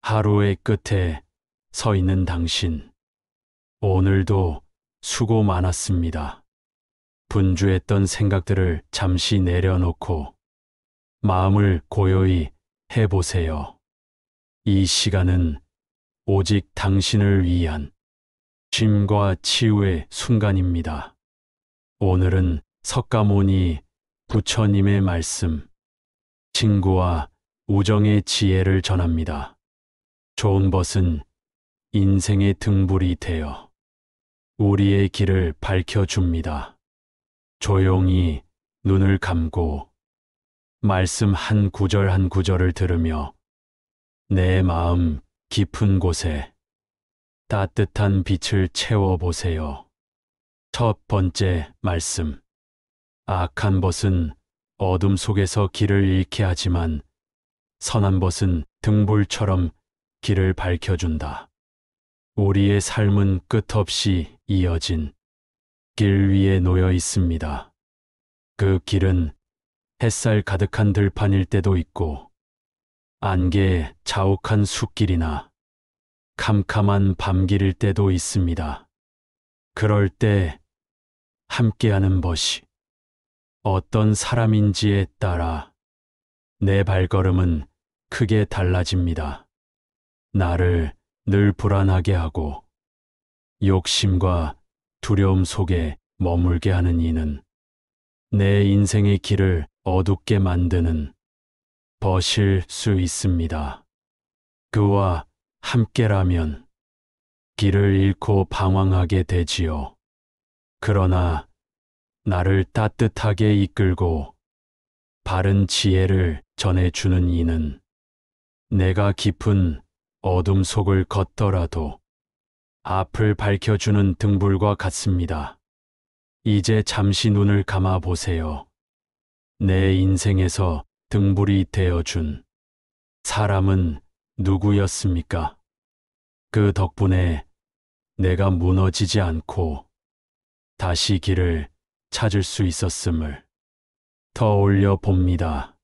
하루의 끝에 서 있는 당신, 오늘도 수고 많았습니다. 분주했던 생각들을 잠시 내려놓고 마음을 고요히 해보세요. 이 시간은 오직 당신을 위한 쉼과 치유의 순간입니다. 오늘은 석가모니 부처님의 말씀, 친구와 우정의 지혜를 전합니다. 좋은 벗은 인생의 등불이 되어 우리의 길을 밝혀줍니다. 조용히 눈을 감고 말씀 한 구절 한 구절을 들으며 내 마음 깊은 곳에 따뜻한 빛을 채워보세요. 첫 번째 말씀. 악한 벗은 어둠 속에서 길을 잃게 하지만 선한 벗은 등불처럼 길을 밝혀준다. 우리의 삶은 끝없이 이어진 길 위에 놓여 있습니다. 그 길은 햇살 가득한 들판일 때도 있고 안개에 자욱한 숲길이나 캄캄한 밤길일 때도 있습니다. 그럴 때 함께하는 벗이 어떤 사람인지에 따라 내 발걸음은 크게 달라집니다. 나를 늘 불안하게 하고 욕심과 두려움 속에 머물게 하는 이는 내 인생의 길을 어둡게 만드는 벗일 수 있습니다. 그와 함께라면 길을 잃고 방황하게 되지요. 그러나 나를 따뜻하게 이끌고 바른 지혜를 전해주는 이는 내가 깊은 어둠 속을 걷더라도 앞을 밝혀주는 등불과 같습니다. 이제 잠시 눈을 감아 보세요. 내 인생에서 등불이 되어준 사람은 누구였습니까? 그 덕분에 내가 무너지지 않고 다시 길을 찾을 수 있었음을 떠올려 봅니다.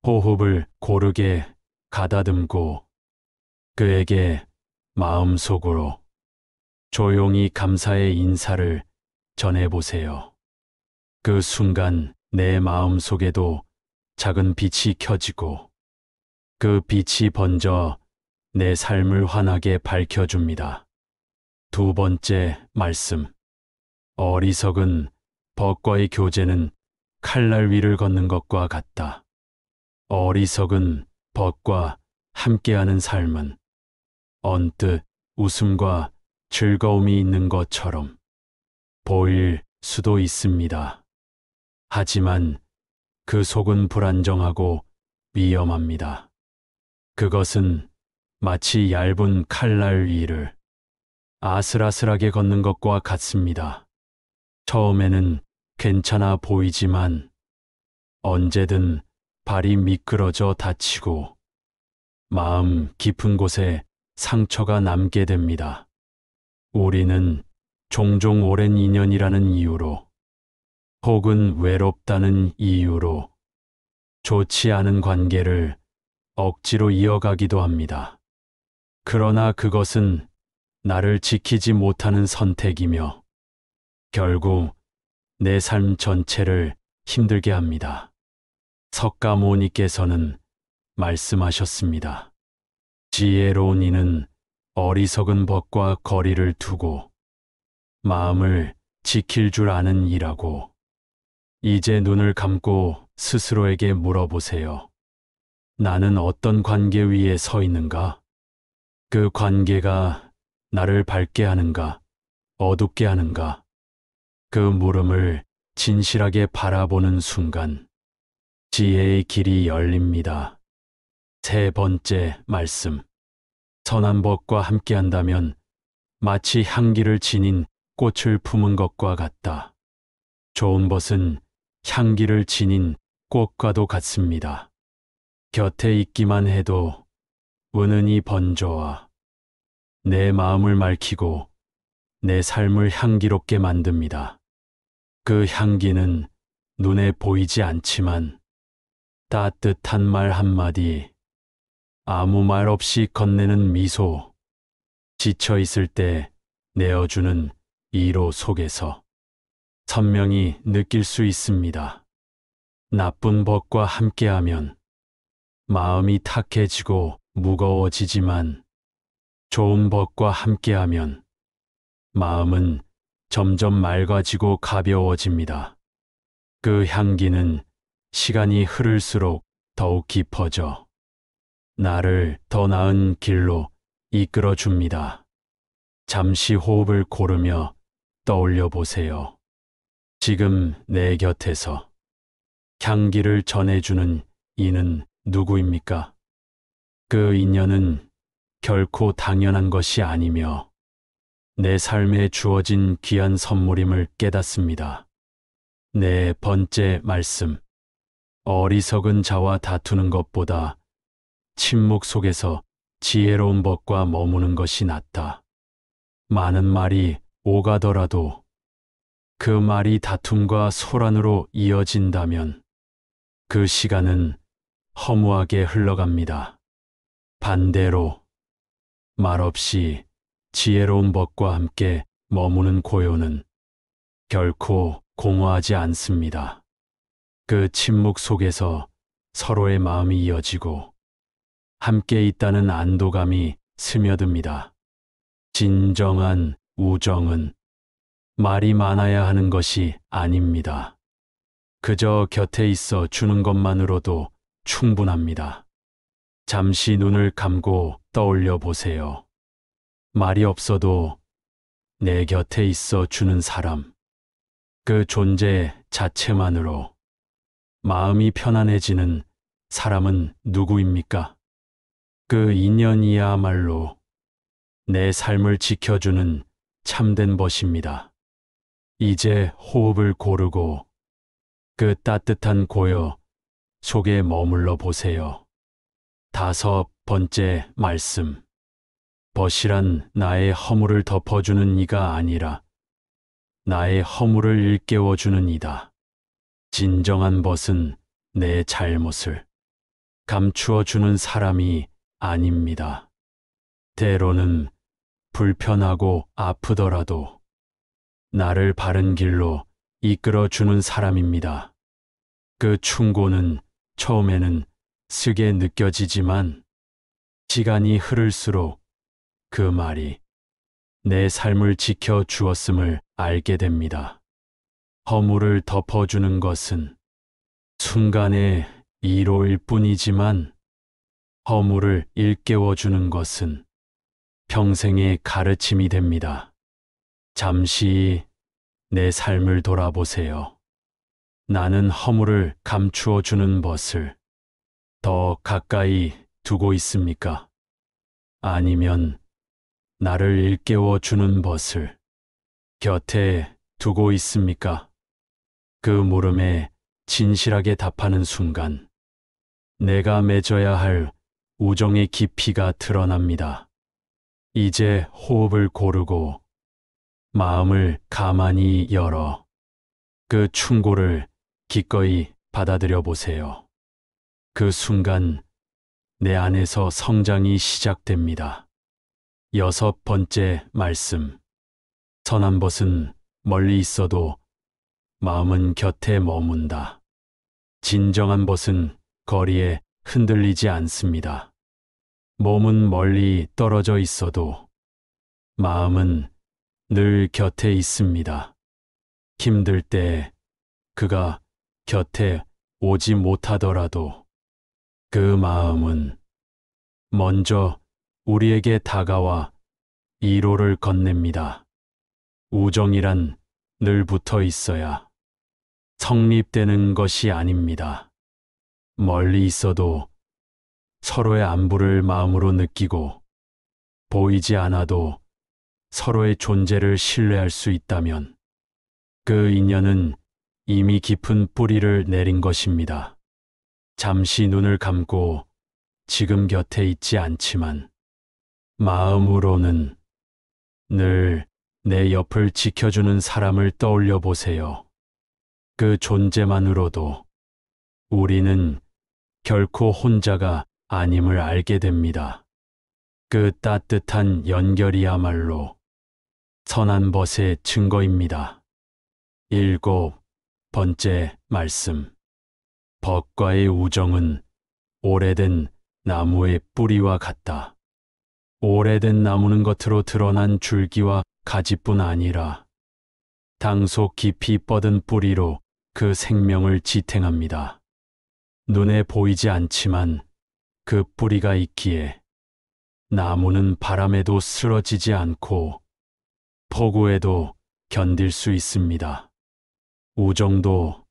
호흡을 고르게 가다듬고 그에게 마음속으로 조용히 감사의 인사를 전해보세요. 그 순간 내 마음속에도 작은 빛이 켜지고 그 빛이 번져 내 삶을 환하게 밝혀줍니다. 두 번째 말씀. 어리석은 벗과의 교제는 칼날 위를 걷는 것과 같다. 어리석은 벗과 함께하는 삶은 언뜻 웃음과 즐거움이 있는 것처럼 보일 수도 있습니다. 하지만 그 속은 불안정하고 위험합니다. 그것은 마치 얇은 칼날 위를 아슬아슬하게 걷는 것과 같습니다. 처음에는 괜찮아 보이지만 언제든 발이 미끄러져 다치고 마음 깊은 곳에 상처가 남게 됩니다. 우리는 종종 오랜 인연이라는 이유로 혹은 외롭다는 이유로 좋지 않은 관계를 억지로 이어가기도 합니다. 그러나 그것은 나를 지키지 못하는 선택이며 결국 내 삶 전체를 힘들게 합니다. 석가모니께서는 말씀하셨습니다. 지혜로운 이는 어리석은 벗과 거리를 두고 마음을 지킬 줄 아는 이라고. 이제 눈을 감고 스스로에게 물어보세요. 나는 어떤 관계 위에 서 있는가? 그 관계가 나를 밝게 하는가, 어둡게 하는가? 그 물음을 진실하게 바라보는 순간 지혜의 길이 열립니다. 세 번째 말씀. 선한 벗과 함께한다면 마치 향기를 지닌 꽃을 품은 것과 같다. 좋은 벗은 향기를 지닌 꽃과도 같습니다. 곁에 있기만 해도 은은히 번져와 내 마음을 맑히고 내 삶을 향기롭게 만듭니다. 그 향기는 눈에 보이지 않지만 따뜻한 말 한마디, 아무 말 없이 건네는 미소, 지쳐 있을 때 내어주는 위로 속에서 선명히 느낄 수 있습니다. 나쁜 법과 함께하면 마음이 탁해지고 무거워지지만 좋은 법과 함께하면 마음은 점점 맑아지고 가벼워집니다. 그 향기는 시간이 흐를수록 더욱 깊어져 나를 더 나은 길로 이끌어 줍니다. 잠시 호흡을 고르며 떠올려 보세요. 지금 내 곁에서 향기를 전해주는 이는 누구입니까? 그 인연은 결코 당연한 것이 아니며 내 삶에 주어진 귀한 선물임을 깨닫습니다. 네 번째 말씀. 어리석은 자와 다투는 것보다 침묵 속에서 지혜로운 법과 머무는 것이 낫다. 많은 말이 오가더라도 그 말이 다툼과 소란으로 이어진다면 그 시간은 허무하게 흘러갑니다. 반대로 말없이 지혜로운 법과 함께 머무는 고요는 결코 공허하지 않습니다. 그 침묵 속에서 서로의 마음이 이어지고 함께 있다는 안도감이 스며듭니다. 진정한 우정은 말이 많아야 하는 것이 아닙니다. 그저 곁에 있어 주는 것만으로도 충분합니다. 잠시 눈을 감고 떠올려 보세요. 말이 없어도 내 곁에 있어 주는 사람, 그 존재 자체만으로 마음이 편안해지는 사람은 누구입니까? 그 인연이야말로 내 삶을 지켜주는 참된 것입니다. 이제 호흡을 고르고 그 따뜻한 고요 속에 머물러 보세요. 다섯 번째 말씀. 벗이란 나의 허물을 덮어주는 이가 아니라 나의 허물을 일깨워주는 이다. 진정한 벗은 내 잘못을 감추어 주는 사람이 아닙니다. 때로는 불편하고 아프더라도 나를 바른 길로 이끌어 주는 사람입니다. 그 충고는 처음에는 쓰게 느껴지지만 시간이 흐를수록 그 말이 내 삶을 지켜 주었음을 알게 됩니다. 허물을 덮어주는 것은 순간의 위로일 뿐이지만 허물을 일깨워주는 것은 평생의 가르침이 됩니다. 잠시 내 삶을 돌아보세요. 나는 허물을 감추어 주는 벗을 더 가까이 두고 있습니까? 아니면 나를 일깨워 주는 벗을 곁에 두고 있습니까? 그 물음에 진실하게 답하는 순간 내가 맺어야 할 우정의 깊이가 드러납니다. 이제 호흡을 고르고 마음을 가만히 열어 그 충고를 기꺼이 받아들여 보세요. 그 순간 내 안에서 성장이 시작됩니다. 여섯 번째 말씀. 선한 벗은 멀리 있어도 마음은 곁에 머문다. 진정한 벗은 거리에 흔들리지 않습니다. 몸은 멀리 떨어져 있어도 마음은 늘 곁에 있습니다. 힘들 때 그가 곁에 오지 못하더라도 그 마음은 먼저 우리에게 다가와 위로를 건넵니다. 우정이란 늘 붙어 있어야 성립되는 것이 아닙니다. 멀리 있어도 서로의 안부를 마음으로 느끼고 보이지 않아도 서로의 존재를 신뢰할 수 있다면 그 인연은 이미 깊은 뿌리를 내린 것입니다. 잠시 눈을 감고 지금 곁에 있지 않지만 마음으로는 늘 내 옆을 지켜주는 사람을 떠올려 보세요. 그 존재만으로도 우리는 결코 혼자가 아님을 알게 됩니다. 그 따뜻한 연결이야말로 선한 벗의 증거입니다. 7번째 말씀. 벗과의 우정은 오래된 나무의 뿌리와 같다. 오래된 나무는 겉으로 드러난 줄기와 가지뿐 아니라 땅속 깊이 뻗은 뿌리로 그 생명을 지탱합니다. 눈에 보이지 않지만 그 뿌리가 있기에 나무는 바람에도 쓰러지지 않고 폭우에도 견딜 수 있습니다. 우정도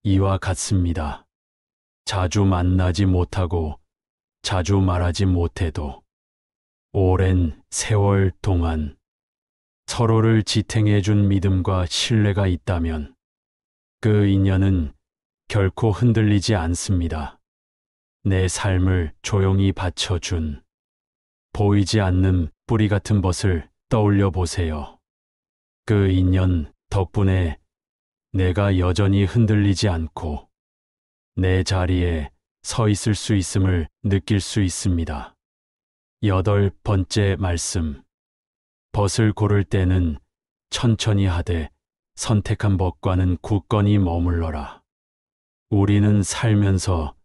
이와 같습니다. 자주 만나지 못하고 자주 말하지 못해도 오랜 세월 동안 서로를 지탱해 준 믿음과 신뢰가 있다면 그 인연은 결코 흔들리지 않습니다. 내 삶을 조용히 받쳐준 보이지 않는 뿌리 같은 벗을 떠올려 보세요. 그 인연 덕분에 내가 여전히 흔들리지 않고 내 자리에 서 있을 수 있음을 느낄 수 있습니다. 8번째 말씀. 벗을 고를 때는 천천히 하되 선택한 벗과는 굳건히 머물러라. 우리는 살면서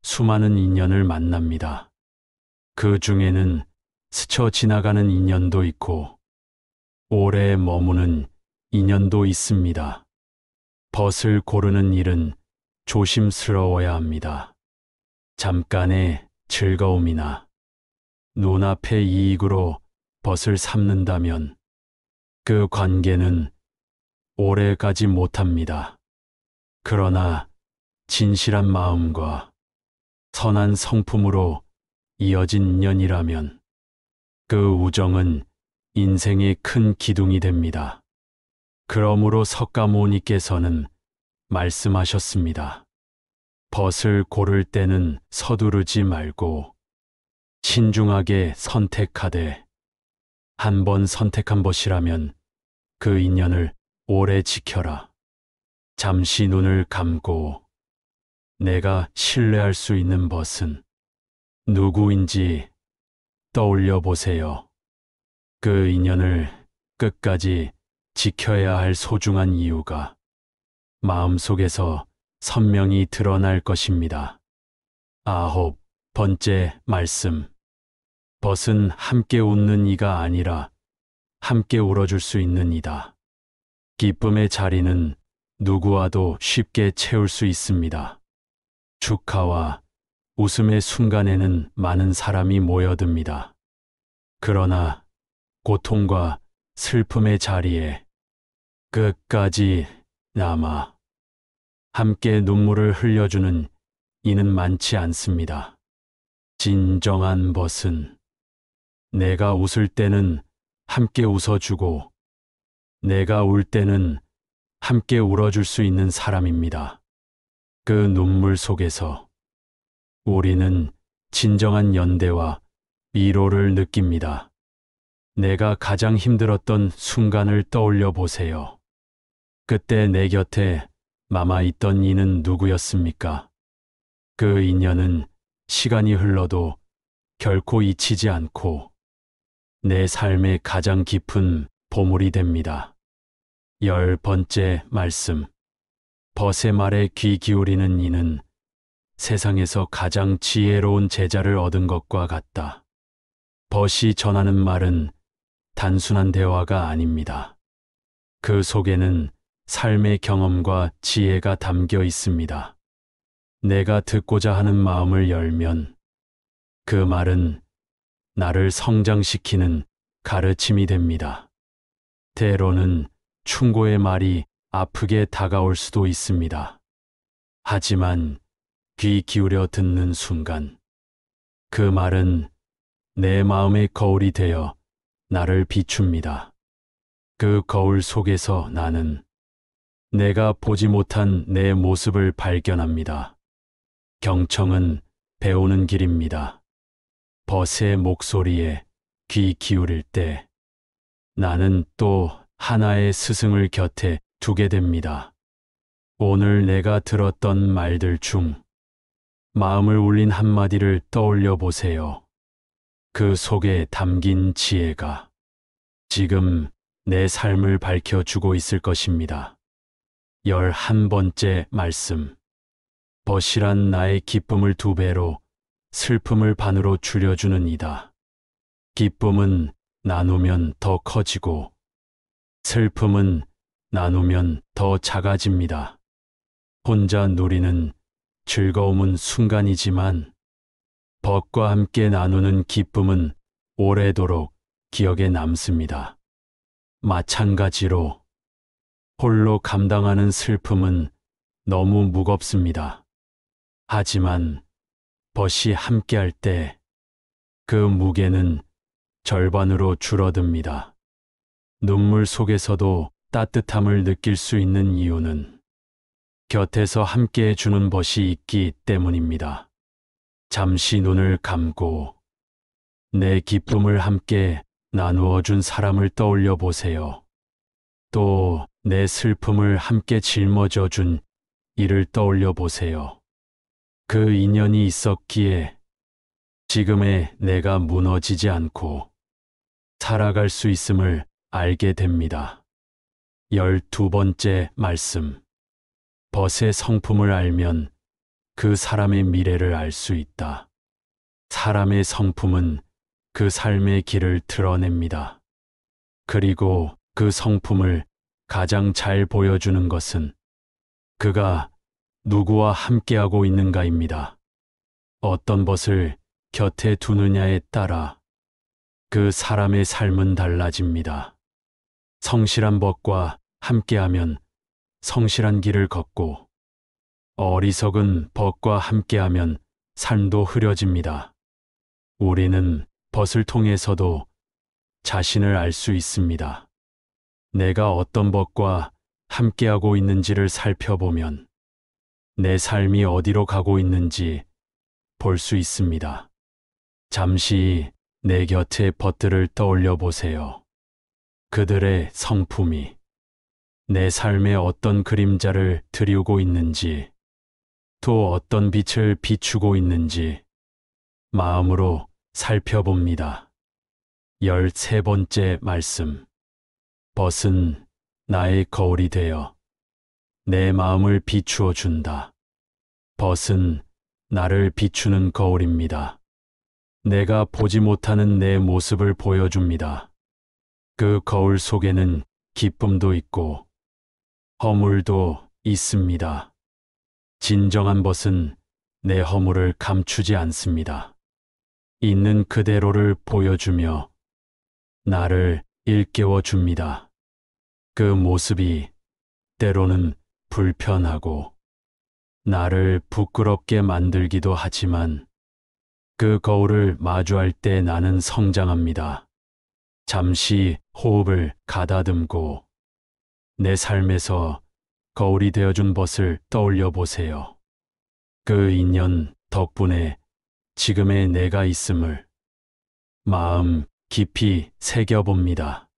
수많은 인연을 만납니다. 그 중에는 스쳐 지나가는 인연도 있고 오래 머무는 인연도 있습니다. 벗을 고르는 일은 조심스러워야 합니다. 잠깐의 즐거움이나 눈앞의 이익으로 벗을 삼는다면 그 관계는 오래 가지 못합니다. 그러나 진실한 마음과 선한 성품으로 이어진 인연이라면 그 우정은 인생의 큰 기둥이 됩니다. 그러므로 석가모니께서는 말씀하셨습니다. 벗을 고를 때는 서두르지 말고 신중하게 선택하되 한 번 선택한 벗이라면 그 인연을 오래 지켜라. 잠시 눈을 감고 내가 신뢰할 수 있는 벗은 누구인지 떠올려 보세요. 그 인연을 끝까지 지켜야 할 소중한 이유가 마음속에서 선명히 드러날 것입니다. 9번째 말씀. 벗은 함께 웃는 이가 아니라 함께 울어줄 수 있는 이다. 기쁨의 자리는 누구와도 쉽게 채울 수 있습니다. 축하와 웃음의 순간에는 많은 사람이 모여듭니다. 그러나 고통과 슬픔의 자리에 끝까지 남아 함께 눈물을 흘려주는 이는 많지 않습니다. 진정한 벗은 내가 웃을 때는 함께 웃어주고 내가 울 때는 함께 울어줄 수 있는 사람입니다. 그 눈물 속에서 우리는 진정한 연대와 위로를 느낍니다. 내가 가장 힘들었던 순간을 떠올려 보세요. 그때 내 곁에 남아 있던 이는 누구였습니까? 그 인연은 시간이 흘러도 결코 잊히지 않고 내 삶의 가장 깊은 보물이 됩니다. 10번째 말씀. 벗의 말에 귀 기울이는 이는 세상에서 가장 지혜로운 제자를 얻은 것과 같다. 벗이 전하는 말은 단순한 대화가 아닙니다. 그 속에는 삶의 경험과 지혜가 담겨 있습니다. 내가 듣고자 하는 마음을 열면 그 말은 나를 성장시키는 가르침이 됩니다. 때로는 충고의 말이 아프게 다가올 수도 있습니다. 하지만 귀 기울여 듣는 순간 그 말은 내 마음의 거울이 되어 나를 비춥니다. 그 거울 속에서 나는 내가 보지 못한 내 모습을 발견합니다. 경청은 배우는 길입니다. 벗의 목소리에 귀 기울일 때 나는 또 하나의 스승을 곁에 두게 됩니다. 오늘 내가 들었던 말들 중 마음을 울린 한마디를 떠올려 보세요. 그 속에 담긴 지혜가 지금 내 삶을 밝혀주고 있을 것입니다. 11번째 말씀. 벗이란 나의 기쁨을 2배로, 슬픔을 반으로 줄여주는 이다. 기쁨은 나누면 더 커지고, 슬픔은 나누면 더 작아집니다. 혼자 누리는 즐거움은 순간이지만, 벗과 함께 나누는 기쁨은 오래도록 기억에 남습니다. 마찬가지로 홀로 감당하는 슬픔은 너무 무겁습니다. 하지만 벗이 함께할 때 그 무게는 절반으로 줄어듭니다. 눈물 속에서도 따뜻함을 느낄 수 있는 이유는 곁에서 함께해 주는 벗이 있기 때문입니다. 잠시 눈을 감고 내 기쁨을 함께 나누어 준 사람을 떠올려 보세요. 또 내 슬픔을 함께 짊어져 준 이를 떠올려 보세요. 그 인연이 있었기에 지금의 내가 무너지지 않고 살아갈 수 있음을 알게 됩니다. 12번째 말씀. 벗의 성품을 알면 그 사람의 미래를 알 수 있다. 사람의 성품은 그 삶의 길을 드러냅니다. 그리고 그 성품을 가장 잘 보여주는 것은 그가 누구와 함께하고 있는가입니다. 어떤 벗을 곁에 두느냐에 따라 그 사람의 삶은 달라집니다. 성실한 벗과 함께하면 성실한 길을 걷고, 어리석은 벗과 함께하면 삶도 흐려집니다. 우리는 벗을 통해서도 자신을 알 수 있습니다. 내가 어떤 벗과 함께하고 있는지를 살펴보면 내 삶이 어디로 가고 있는지 볼 수 있습니다. 잠시 내 곁의 벗들을 떠올려 보세요. 그들의 성품이 내 삶에 어떤 그림자를 드리우고 있는지, 또 어떤 빛을 비추고 있는지 마음으로 살펴봅니다. 13번째 말씀. 벗은 나의 거울이 되어 내 마음을 비추어 준다. 벗은 나를 비추는 거울입니다. 내가 보지 못하는 내 모습을 보여줍니다. 그 거울 속에는 기쁨도 있고 허물도 있습니다. 진정한 벗은 내 허물을 감추지 않습니다. 있는 그대로를 보여주며 나를 일깨워 줍니다. 그 모습이 때로는 불편하고 나를 부끄럽게 만들기도 하지만 그 거울을 마주할 때 나는 성장합니다. 잠시 호흡을 가다듬고 내 삶에서 거울이 되어준 벗을 떠올려 보세요. 그 인연 덕분에 지금의 내가 있음을 마음 깊이 새겨봅니다.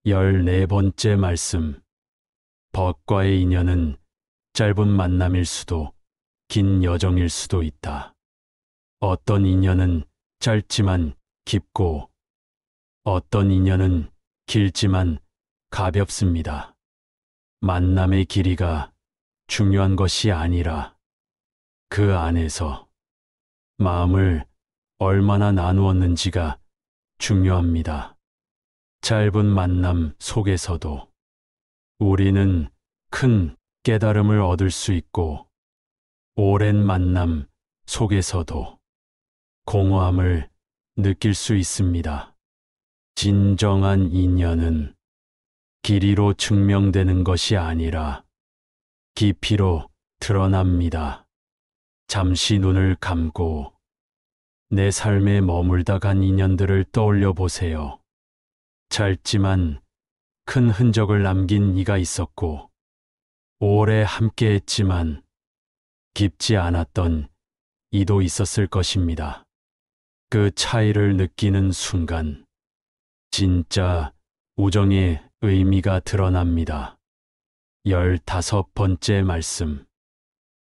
14번째 말씀. 벗과의 인연은 짧은 만남일 수도 긴 여정일 수도 있다. 어떤 인연은 짧지만 깊고 어떤 인연은 길지만 가볍습니다. 만남의 길이가 중요한 것이 아니라 그 안에서 마음을 얼마나 나누었는지가 중요합니다. 짧은 만남 속에서도 우리는 큰 깨달음을 얻을 수 있고, 오랜 만남 속에서도 공허함을 느낄 수 있습니다. 진정한 인연은 길이로 증명되는 것이 아니라 깊이로 드러납니다. 잠시 눈을 감고 내 삶에 머물다 간 인연들을 떠올려 보세요. 짧지만 큰 흔적을 남긴 이가 있었고, 오래 함께했지만 깊지 않았던 이도 있었을 것입니다. 그 차이를 느끼는 순간 진짜 우정의 의미가 드러납니다. 15번째 말씀.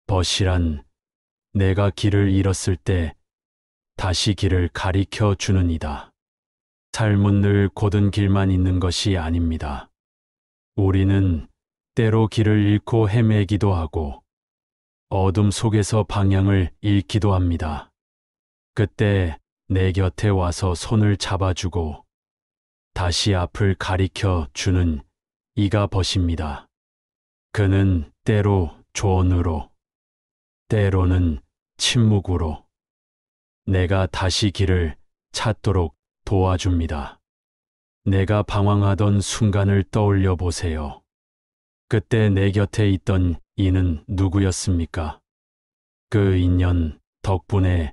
벗이란 내가 길을 잃었을 때 다시 길을 가리켜 주는 이다. 삶은 늘 곧은 길만 있는 것이 아닙니다. 우리는 때로 길을 잃고 헤매기도 하고 어둠 속에서 방향을 잃기도 합니다. 그때 내 곁에 와서 손을 잡아주고 다시 앞을 가리켜 주는 이가 벗입니다. 그는 때로 조언으로, 때로는 침묵으로 내가 다시 길을 찾도록 도와줍니다. 내가 방황하던 순간을 떠올려 보세요. 그때 내 곁에 있던 이는 누구였습니까? 그 인연 덕분에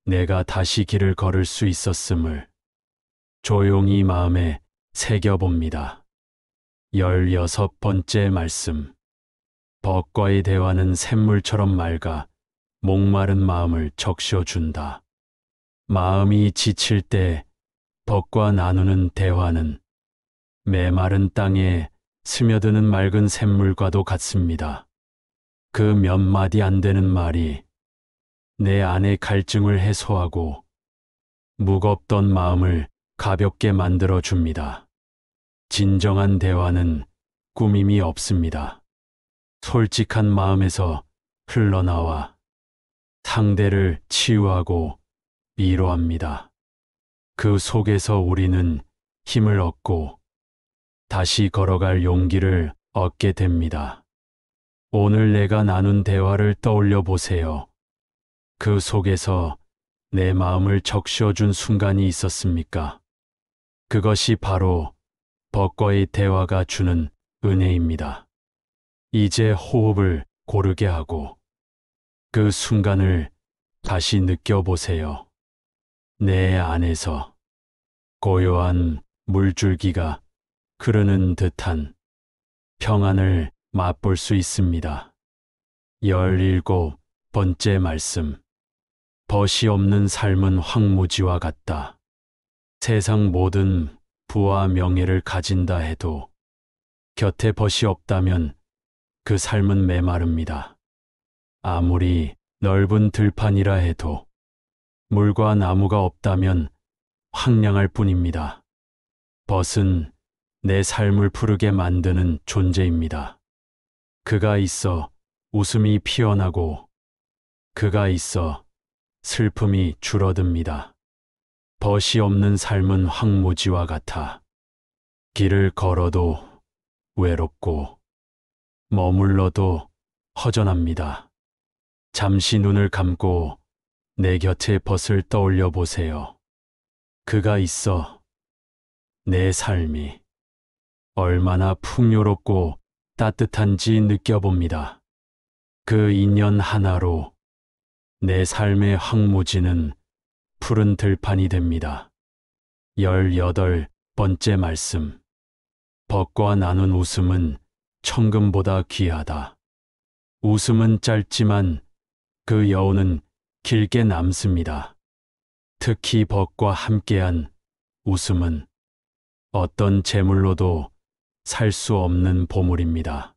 내가 다시 길을 걸을 수 있었음을 조용히 마음에 새겨봅니다. 16번째 말씀. 벗과의 대화는 샘물처럼 맑아 목마른 마음을 적셔준다. 마음이 지칠 때 벗과 나누는 대화는 메마른 땅에 스며드는 맑은 샘물과도 같습니다. 그 몇 마디 안 되는 말이 내 안의 갈증을 해소하고 무겁던 마음을 가볍게 만들어 줍니다. 진정한 대화는 꾸밈이 없습니다. 솔직한 마음에서 흘러나와 상대를 치유하고 위로합니다. 그 속에서 우리는 힘을 얻고 다시 걸어갈 용기를 얻게 됩니다. 오늘 내가 나눈 대화를 떠올려 보세요. 그 속에서 내 마음을 적셔준 순간이 있었습니까? 그것이 바로 벗과의 대화가 주는 은혜입니다. 이제 호흡을 고르게 하고 그 순간을 다시 느껴보세요. 내 안에서 고요한 물줄기가 흐르는 듯한 평안을 맛볼 수 있습니다. 17번째 말씀. 벗이 없는 삶은 황무지와 같다. 세상 모든 부와 명예를 가진다 해도 곁에 벗이 없다면 그 삶은 메마릅니다. 아무리 넓은 들판이라 해도 물과 나무가 없다면 황량할 뿐입니다. 벗은 내 삶을 푸르게 만드는 존재입니다. 그가 있어 웃음이 피어나고 그가 있어 슬픔이 줄어듭니다. 벗이 없는 삶은 황무지와 같아 길을 걸어도 외롭고 머물러도 허전합니다. 잠시 눈을 감고 내 곁의 벗을 떠올려 보세요. 그가 있어 내 삶이 얼마나 풍요롭고 따뜻한지 느껴봅니다. 그 인연 하나로 내 삶의 황무지는 푸른 들판이 됩니다. 18번째 말씀. 벗과 나눈 웃음은 천금보다 귀하다. 웃음은 짧지만 그 여운은 길게 남습니다. 특히 벗과 함께한 웃음은 어떤 재물로도 살 수 없는 보물입니다.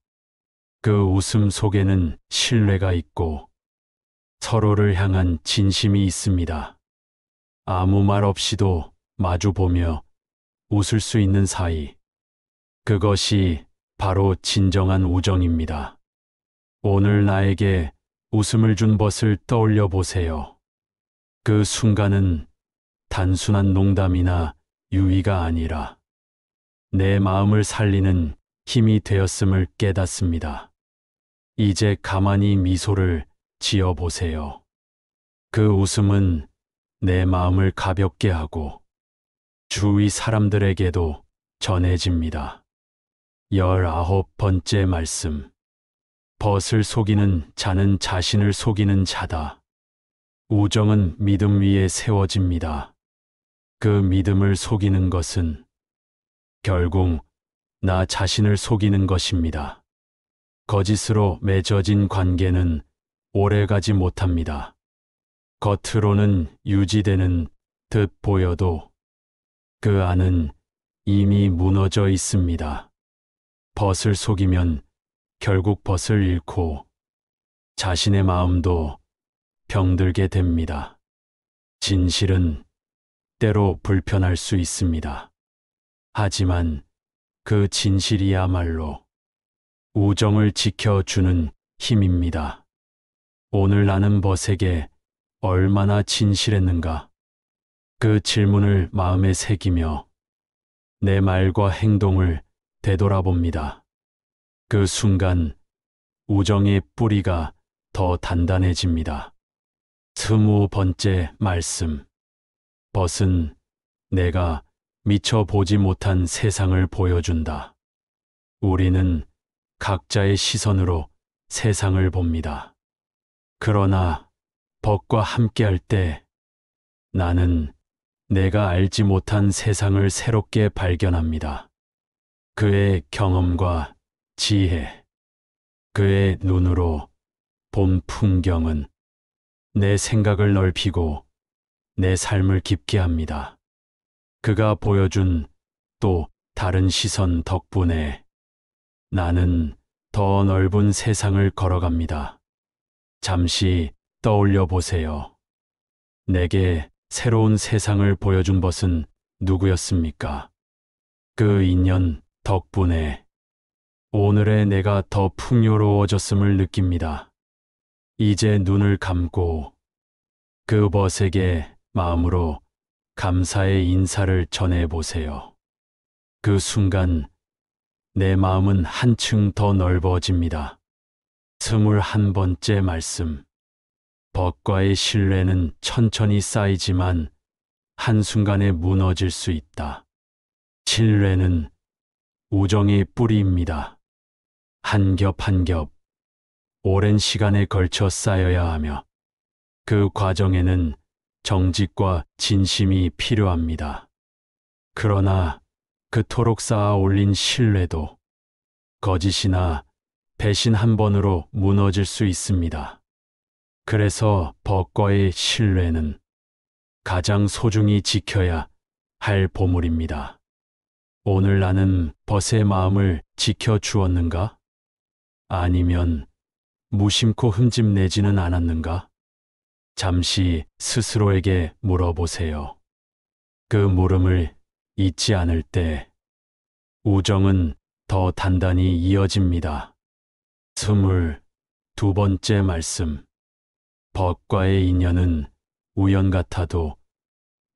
그 웃음 속에는 신뢰가 있고 서로를 향한 진심이 있습니다. 아무 말 없이도 마주보며 웃을 수 있는 사이. 그것이 바로 진정한 우정입니다. 오늘 나에게 웃음을 준 벗을 떠올려 보세요. 그 순간은 단순한 농담이나 유의가 아니라 내 마음을 살리는 힘이 되었음을 깨닫습니다. 이제 가만히 미소를 지어 보세요. 그 웃음은 내 마음을 가볍게 하고 주위 사람들에게도 전해집니다. 19번째 말씀. 벗을 속이는 자는 자신을 속이는 자다. 우정은 믿음 위에 세워집니다. 그 믿음을 속이는 것은 결국 나 자신을 속이는 것입니다. 거짓으로 맺어진 관계는 오래가지 못합니다. 겉으로는 유지되는 듯 보여도 그 안은 이미 무너져 있습니다. 벗을 속이면 결국 벗을 잃고 자신의 마음도 병들게 됩니다. 진실은 때로 불편할 수 있습니다. 하지만 그 진실이야말로 우정을 지켜주는 힘입니다. 오늘 나는 벗에게 얼마나 진실했는가? 그 질문을 마음에 새기며 내 말과 행동을 되돌아봅니다. 그 순간 우정의 뿌리가 더 단단해집니다. 20번째 말씀. 벗은 내가 미처 보지 못한 세상을 보여준다. 우리는 각자의 시선으로 세상을 봅니다. 그러나 벗과 함께할 때 나는 내가 알지 못한 세상을 새롭게 발견합니다. 그의 경험과 지혜, 그의 눈으로 본 풍경은 내 생각을 넓히고 내 삶을 깊게 합니다. 그가 보여준 또 다른 시선 덕분에 나는 더 넓은 세상을 걸어갑니다. 잠시 떠올려 보세요. 내게 새로운 세상을 보여준 벗은 누구였습니까? 그 인연 덕분에 오늘의 내가 더 풍요로워졌음을 느낍니다. 이제 눈을 감고 그 벗에게 마음으로 감사의 인사를 전해 보세요. 그 순간 내 마음은 한층 더 넓어집니다. 21번째 말씀. 벗과의 신뢰는 천천히 쌓이지만 한순간에 무너질 수 있다. 신뢰는 우정의 뿌리입니다. 한 겹 한 겹 오랜 시간에 걸쳐 쌓여야 하며 그 과정에는 정직과 진심이 필요합니다. 그러나 그토록 쌓아 올린 신뢰도 거짓이나 배신 한 번으로 무너질 수 있습니다. 그래서 벗과의 신뢰는 가장 소중히 지켜야 할 보물입니다. 오늘 나는 벗의 마음을 지켜주었는가? 아니면 무심코 흠집내지는 않았는가? 잠시 스스로에게 물어보세요. 그 물음을 잊지 않을 때 우정은 더 단단히 이어집니다. 22번째 말씀. 벗과의 인연은 우연 같아도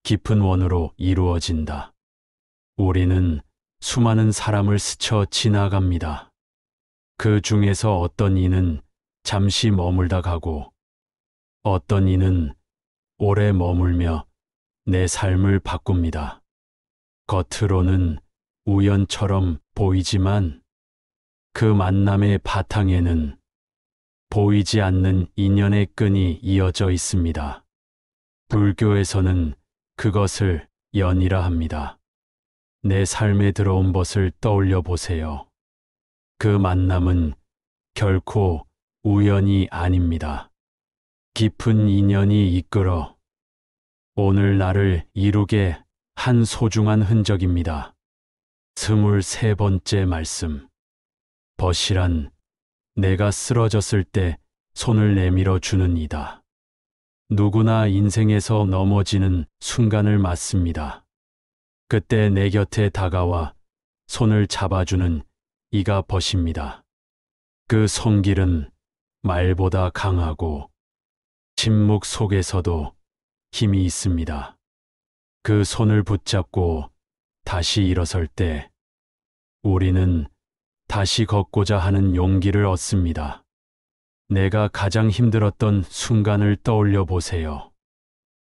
깊은 원으로 이루어진다. 우리는 수많은 사람을 스쳐 지나갑니다. 그 중에서 어떤 이는 잠시 머물다 가고 어떤 이는 오래 머물며 내 삶을 바꿉니다. 겉으로는 우연처럼 보이지만 그 만남의 바탕에는 보이지 않는 인연의 끈이 이어져 있습니다. 불교에서는 그것을 연이라 합니다. 내 삶에 들어온 벗을 떠올려 보세요. 그 만남은 결코 우연이 아닙니다. 깊은 인연이 이끌어 오늘 나를 이루게 한 소중한 흔적입니다. 23번째 말씀. 벗이란 내가 쓰러졌을 때 손을 내밀어 주는 이다. 누구나 인생에서 넘어지는 순간을 맞습니다. 그때 내 곁에 다가와 손을 잡아주는 이가 벗입니다. 그 손길은 말보다 강하고 침묵 속에서도 힘이 있습니다. 그 손을 붙잡고 다시 일어설 때 우리는 다시 걷고자 하는 용기를 얻습니다. 내가 가장 힘들었던 순간을 떠올려 보세요.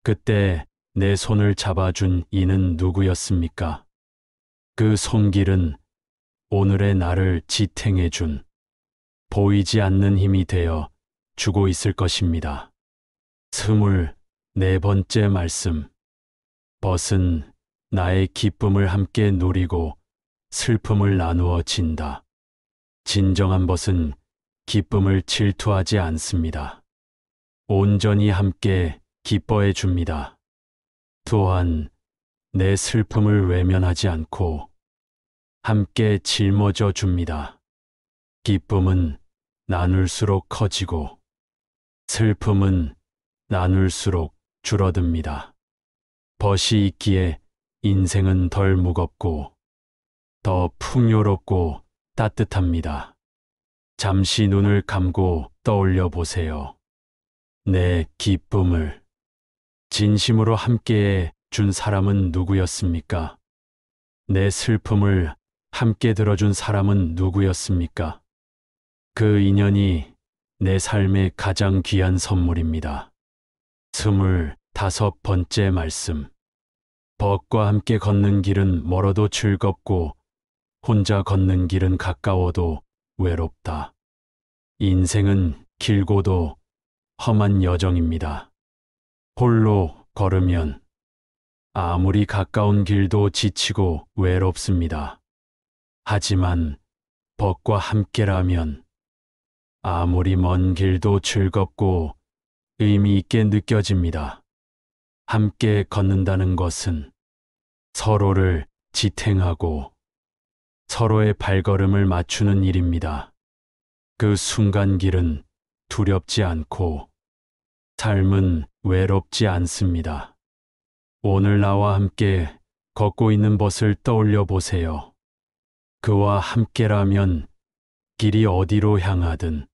그때 내 손을 잡아준 이는 누구였습니까? 그 손길은 오늘의 나를 지탱해준 보이지 않는 힘이 되어 주고 있을 것입니다. 24번째 말씀. 벗은 나의 기쁨을 함께 누리고 슬픔을 나누어 진다. 진정한 벗은 기쁨을 질투하지 않습니다. 온전히 함께 기뻐해 줍니다. 또한 내 슬픔을 외면하지 않고 함께 짊어져 줍니다. 기쁨은 나눌수록 커지고 슬픔은 나눌수록 줄어듭니다. 벗이 있기에 인생은 덜 무겁고 더 풍요롭고 따뜻합니다. 잠시 눈을 감고 떠올려 보세요. 내 기쁨을 진심으로 함께해 준 사람은 누구였습니까? 내 슬픔을 함께 들어준 사람은 누구였습니까? 그 인연이 내 삶의 가장 귀한 선물입니다. 25번째 말씀. 벗과 함께 걷는 길은 멀어도 즐겁고 혼자 걷는 길은 가까워도 외롭다. 인생은 길고도 험한 여정입니다. 홀로 걸으면 아무리 가까운 길도 지치고 외롭습니다. 하지만 벗과 함께라면 아무리 먼 길도 즐겁고 의미 있게 느껴집니다. 함께 걷는다는 것은 서로를 지탱하고 서로의 발걸음을 맞추는 일입니다. 그 순간 길은 두렵지 않고 삶은 외롭지 않습니다. 오늘 나와 함께 걷고 있는 벗을 떠올려 보세요. 그와 함께라면 길이 어디로 향하든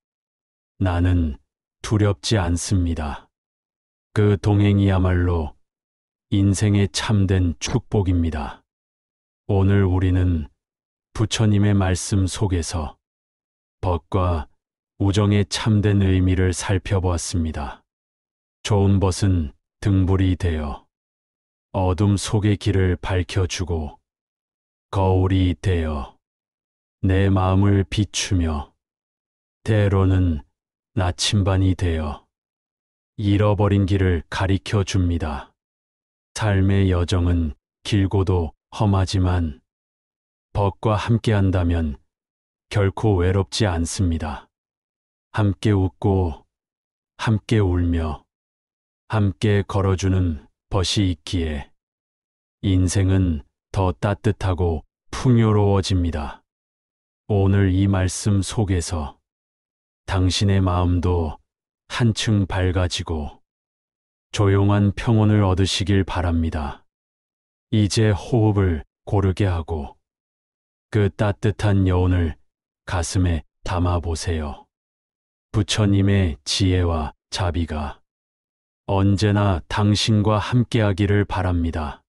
나는 두렵지 않습니다. 그 동행이야말로 인생의 참된 축복입니다. 오늘 우리는 부처님의 말씀 속에서 벗과 우정의 참된 의미를 살펴보았습니다. 좋은 벗은 등불이 되어 어둠 속의 길을 밝혀주고 거울이 되어 내 마음을 비추며 때로는 나침반이 되어 잃어버린 길을 가리켜 줍니다. 삶의 여정은 길고도 험하지만 벗과 함께한다면 결코 외롭지 않습니다. 함께 웃고 함께 울며 함께 걸어주는 벗이 있기에 인생은 더 따뜻하고 풍요로워집니다. 오늘 이 말씀 속에서 당신의 마음도 한층 밝아지고 조용한 평온을 얻으시길 바랍니다. 이제 호흡을 고르게 하고 그 따뜻한 여운을 가슴에 담아 보세요. 부처님의 지혜와 자비가 언제나 당신과 함께하기를 바랍니다.